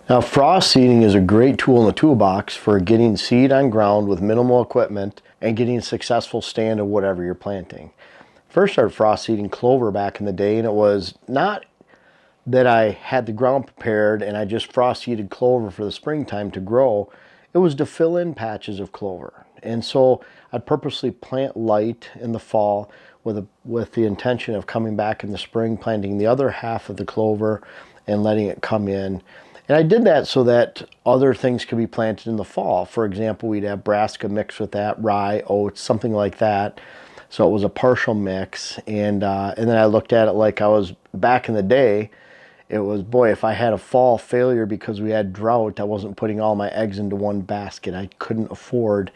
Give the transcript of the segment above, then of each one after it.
Now, frost seeding is a great tool in the toolbox for getting seed on ground with minimal equipment and getting a successful stand of whatever you're planting. First started frost seeding clover back in the day, and it was not that I had the ground prepared and I just frost seeded clover for the springtime to grow. It was to fill in patches of clover. And so I'd purposely plant light in the fall with the intention of coming back in the spring, planting the other half of the clover and letting it come in. And I did that so that other things could be planted in the fall. For example, we'd have brassica mixed with that, rye, oats, something like that. So it was a partial mix. And then I looked at it like I was back in the day. It was, boy, if I had a fall failure because we had drought, I wasn't putting all my eggs into one basket. I couldn't afford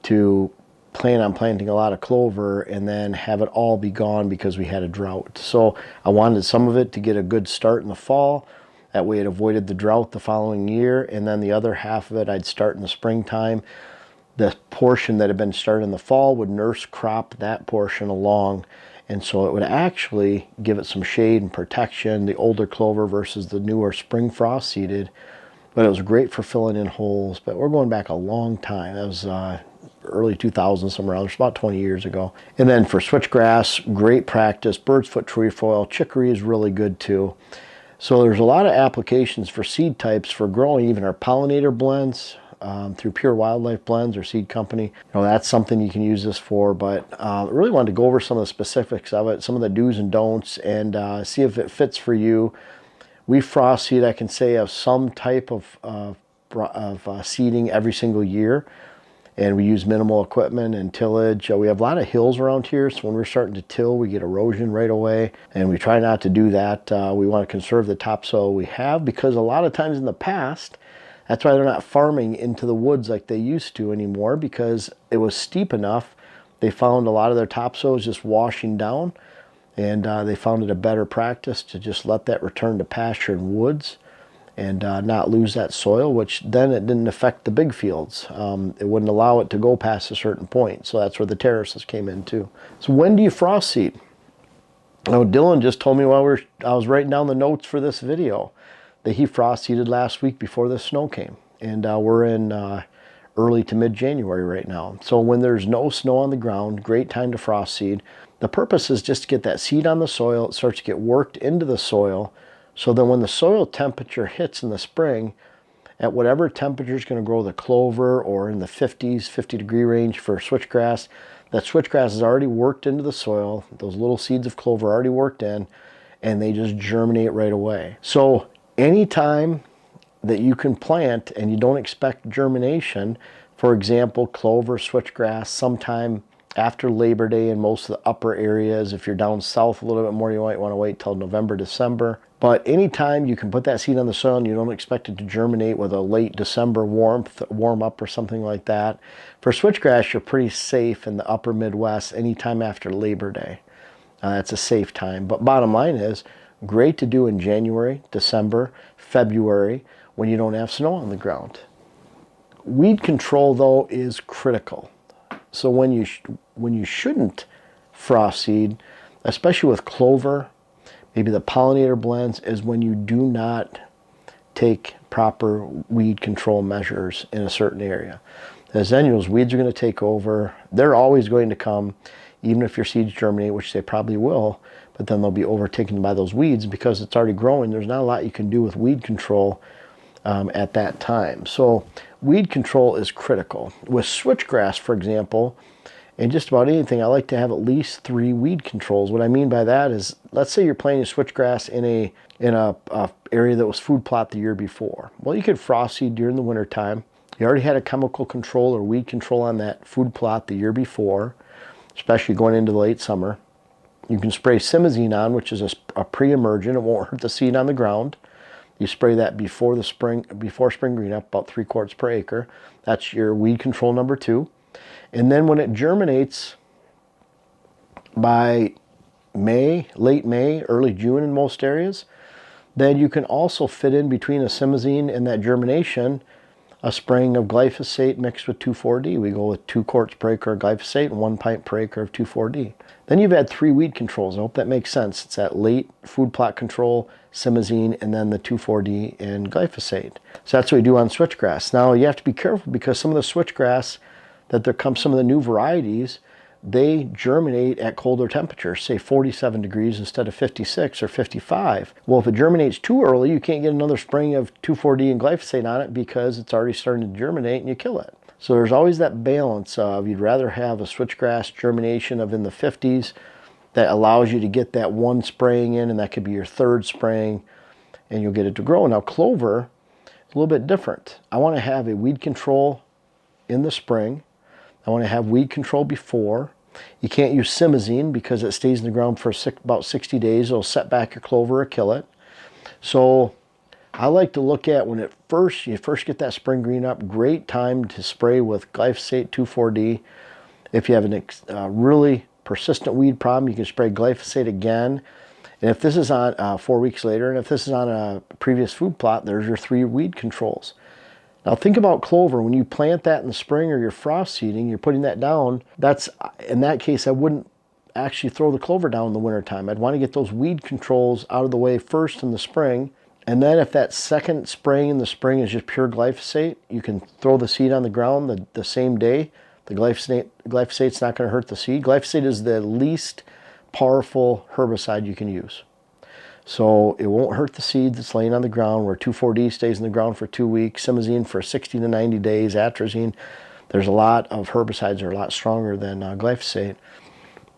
to plan on planting a lot of clover and then have it all be gone because we had a drought. So I wanted some of it to get a good start in the fall. That way it avoided the drought the following year, and then the other half of it I'd start in the springtime. The portion that had been started in the fall would nurse crop that portion along, and so it would actually give it some shade and protection, the older clover versus the newer spring frost seeded. But it was great for filling in holes. But we're going back a long time. That was early 2000s, somewhere else, about 20 years ago. And then for switchgrass, great practice. Bird's foot trefoil, chicory is really good too. So there's a lot of applications for seed types for growing, even our pollinator blends through Pure Wildlife Blends or Seed Company. That's something you can use this for, but I really wanted to go over some of the specifics of it, some of the do's and don'ts, and see if it fits for you. We frost seed, I can say, of some type of seeding every single year. And we use minimal equipment and tillage. We have a lot of hills around here, so when we're starting to till, we get erosion right away. And we try not to do that. We want to conserve the topsoil we have, because a lot of times in the past, that's why they're not farming into the woods like they used to anymore, because it was steep enough. They found a lot of their topsoil is just washing down, and they found it a better practice to just let that return to pasture and woods and not lose that soil, which then it didn't affect the big fields. It wouldn't allow it to go past a certain point. So that's where the terraces came in too. So when do you frost seed? Oh, Dylan just told me while I was writing down the notes for this video that he frost seeded last week before the snow came. And we're in early to mid-January right now. So when there's no snow on the ground, great time to frost seed. The purpose is just to get that seed on the soil. It starts to get worked into the soil. So then when the soil temperature hits in the spring, at whatever temperature is going to grow the clover, or in the 50s, 50-degree range for switchgrass, that switchgrass is already worked into the soil. Those little seeds of clover are already worked in, and they just germinate right away. So anytime that you can plant and you don't expect germination, for example, clover, switchgrass, sometime after Labor Day in most of the upper areas. If you're down south a little bit more, you might want to wait till November, December. But anytime you can put that seed on the soil and you don't expect it to germinate with a late December warm up or something like that. For switchgrass, you're pretty safe in the upper Midwest anytime after Labor Day. That's a safe time. But bottom line is, great to do in January, December, February, when you don't have snow on the ground. Weed control, though, is critical. So when you shouldn't frost seed, especially with clover, maybe the pollinator blends, is when you do not take proper weed control measures in a certain area. As then those weeds are going to take over. They're always going to come, even if your seeds germinate, which they probably will, but then they'll be overtaken by those weeds because it's already growing. There's not a lot you can do with weed control at that time. So weed control is critical. With switchgrass, for example, and just about anything, I like to have at least 3 weed controls. What I mean by that is, let's say you're planting switchgrass in a area that was food plot the year before. Well, you could frost seed during the winter time. You already had a chemical control or weed control on that food plot the year before, especially going into the late summer. You can spray simazine on, which is a pre-emergent. It won't hurt the seed on the ground. You spray that before spring green up, about 3 quarts per acre. That's your weed control number 2. And then when it germinates by May, late May, early June in most areas, then you can also fit in between a simazine and that germination a spraying of glyphosate mixed with 2,4-D. We go with 2 quarts per acre of glyphosate and 1 pint per acre of 2,4-D. Then you've had 3 weed controls. I hope that makes sense. It's that late food plot control, simazine, and then the 2,4-D and glyphosate. So that's what we do on switchgrass. Now you have to be careful because some of the switchgrass, that there comes some of the new varieties, they germinate at colder temperatures, say 47 degrees instead of 56 or 55. Well, if it germinates too early, you can't get another spraying of 2,4-D and glyphosate on it because it's already starting to germinate and you kill it. So there's always that balance of you'd rather have a switchgrass germination of in the 50s that allows you to get that one spraying in, and that could be your 3rd spraying, and you'll get it to grow. Now clover is a little bit different. I want to have a weed control in the spring. I want to have weed control before. You can't use simazine because it stays in the ground for about 60 days. It'll set back your clover or kill it. So I like to look at when you first get that spring green up, great time to spray with glyphosate 2,4-D. If you have a really persistent weed problem, you can spray glyphosate again. And if this is on 4 weeks later, and if this is on a previous food plot, there's your 3 weed controls. Now think about clover. When you plant that in the spring or you're frost seeding, you're putting that down. In that case, I wouldn't actually throw the clover down in the wintertime. I'd want to get those weed controls out of the way first in the spring. And then if that second spraying in the spring is just pure glyphosate, you can throw the seed on the ground the same day. The glyphosate's not going to hurt the seed. Glyphosate is the least powerful herbicide you can use. So it won't hurt the seed that's laying on the ground, where 2,4-D stays in the ground for 2 weeks, simazine for 60 to 90 days, atrazine. There's a lot of herbicides that are a lot stronger than glyphosate.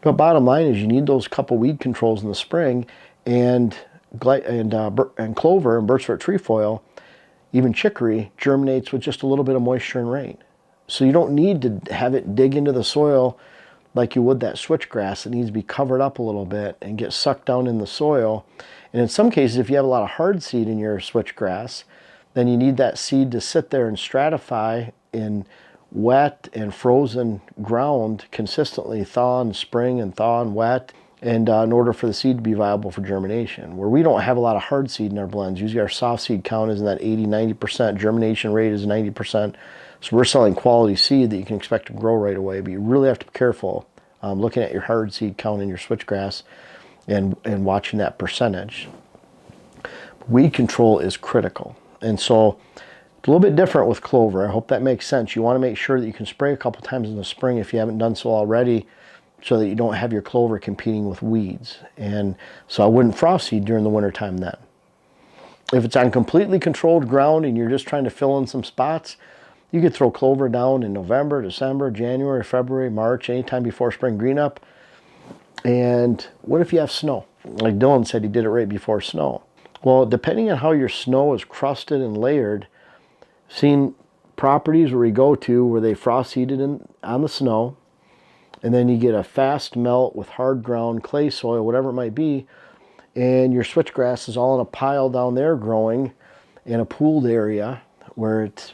But bottom line is you need those couple weed controls in the spring, and clover and birchfoot trefoil, even chicory, germinates with just a little bit of moisture and rain. So you don't need to have it dig into the soil like you would that switchgrass. It needs to be covered up a little bit and get sucked down in the soil. And in some cases, if you have a lot of hard seed in your switchgrass, then you need that seed to sit there and stratify in wet and frozen ground consistently, thaw in spring and thaw in wet, and in order for the seed to be viable for germination. Where we don't have a lot of hard seed in our blends. Usually our soft seed count is in that 80-90%, germination rate is 90%. So we're selling quality seed that you can expect to grow right away, but you really have to be careful looking at your hard seed count in your switchgrass and watching that percentage. Weed control is critical. And so it's a little bit different with clover. I hope that makes sense. You want to make sure that you can spray a couple times in the spring if you haven't done so already, so that you don't have your clover competing with weeds. And so I wouldn't frost seed during the wintertime then. If it's on completely controlled ground and you're just trying to fill in some spots, you could throw clover down in November, December, January, February, March, anytime before spring green up. And what if you have snow? Like Dylan said, he did it right before snow. Well, depending on how your snow is crusted and layered, seen properties where we go to where they frost seeded on the snow, and then you get a fast melt with hard ground, clay soil, whatever it might be, and your switchgrass is all in a pile down there growing in a pooled area where it's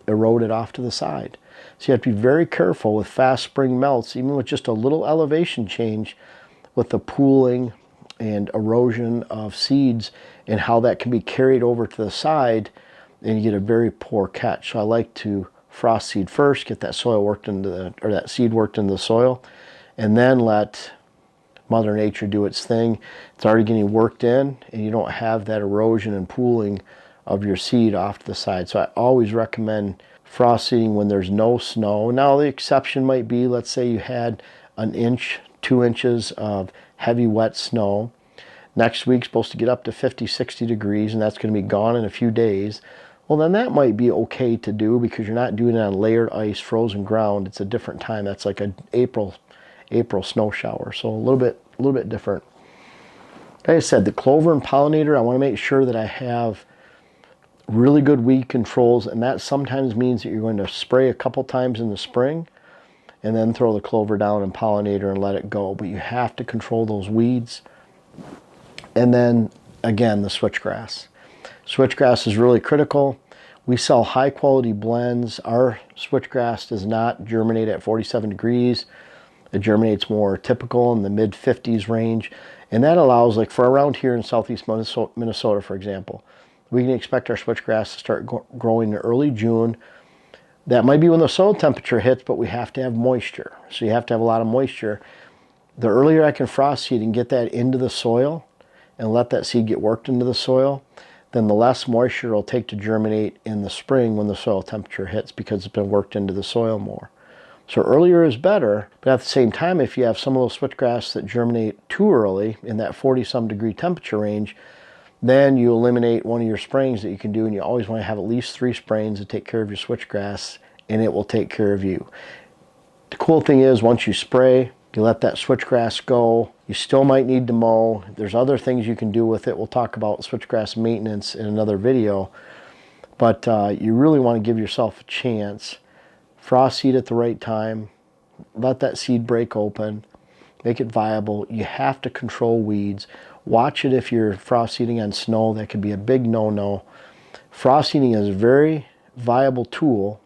eroded off to the side. So you have to be very careful with fast spring melts, even with just a little elevation change with the pooling and erosion of seeds and how that can be carried over to the side, and you get a very poor catch. So I like to frost seed first, get that soil worked into that seed worked into the soil, and then let Mother Nature do its thing. It's already getting worked in, and you don't have that erosion and pooling of your seed off to the side. So I always recommend frost seeding when there's no snow. Now the exception might be, let's say you had an inch, 2 inches of heavy wet snow. Next week's supposed to get up to 50, 60 degrees, and that's going to be gone in a few days. Well, then that might be okay to do because you're not doing it on layered ice, frozen ground. It's a different time. That's like an April snow shower. So a little bit different. Like I said, the clover and pollinator, I want to make sure that I have really good weed controls, and that sometimes means that you're going to spray a couple times in the spring and then throw the clover down and pollinator and let it go. But you have to control those weeds. And then again, the switchgrass. Switchgrass is really critical. We sell high quality blends. Our switchgrass does not germinate at 47 degrees. It germinates more typical in the mid 50s range. And that allows, like for around here in southeast Minnesota, for example, we can expect our switchgrass to start growing in early June That might be when the soil temperature hits, but we have to have moisture. So you have to have a lot of moisture. The earlier I can frost seed and get that into the soil and let that seed get worked into the soil, then the less moisture it'll take to germinate in the spring when the soil temperature hits, because it's been worked into the soil more. So earlier is better, but at the same time, if you have some of those switchgrass that germinate too early in that 40-some degree temperature range, then you eliminate one of your sprayings that you can do, and you always want to have at least 3 sprayings to take care of your switchgrass, and it will take care of you. The cool thing is, once you spray, you let that switchgrass go. You still might need to mow. There's other things you can do with it. We'll talk about switchgrass maintenance in another video, but you really want to give yourself a chance. Frost seed at the right time, let that seed break open, make it viable. You have to control weeds. Watch it if you're frost seeding on snow. That could be a big no-no. Frost seeding is a very viable tool.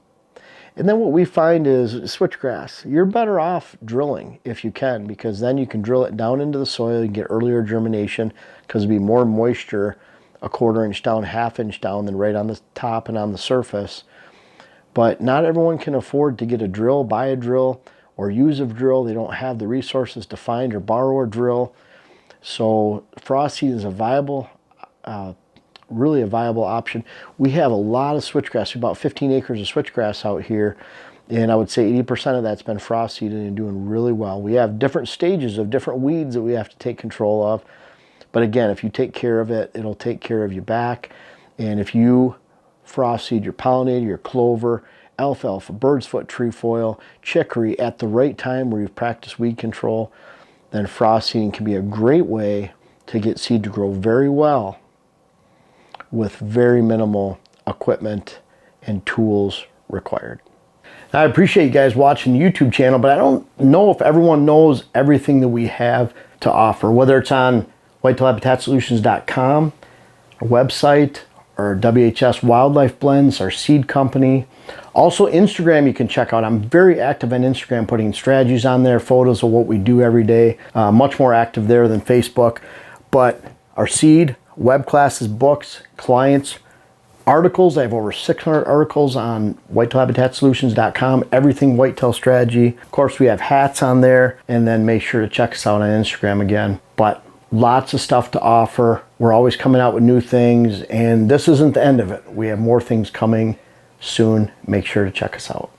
And then what we find is switchgrass. You're better off drilling if you can, because then you can drill it down into the soil and get earlier germination, because there'll be more moisture a 1/4 inch down, 1/2 inch down than right on the top and on the surface. But not everyone can afford to get a drill, buy a drill, or use a drill. They don't have the resources to find or borrow a drill. So frost seed is a viable, really a viable option. We have a lot of switchgrass, about 15 acres of switchgrass out here, and I would say 80% of that's been frost seeded and doing really well. We have different stages of different weeds that we have to take control of. But again, if you take care of it, it'll take care of you back. And if you frost seed your pollinator, your clover, alfalfa, bird's foot, trefoil, chicory at the right time where you've practiced weed control, then frost seeding can be a great way to get seed to grow very well with very minimal equipment and tools required. Now, I appreciate you guys watching the YouTube channel, but I don't know if everyone knows everything that we have to offer, whether it's on whitetailhabitatsolutions.com, our website, our WHS Wildlife Blends, our seed company. Also Instagram you can check out. I'm very active on Instagram, putting strategies on there, photos of what we do every day. Much more active there than Facebook. But our seed, web classes, books, clients, articles. I have over 600 articles on whitetailhabitatsolutions.com, everything whitetail strategy. Of course, we have hats on there, and then make sure to check us out on Instagram again. But lots of stuff to offer. We're always coming out with new things, and this isn't the end of it. We have more things coming soon. Make sure to check us out.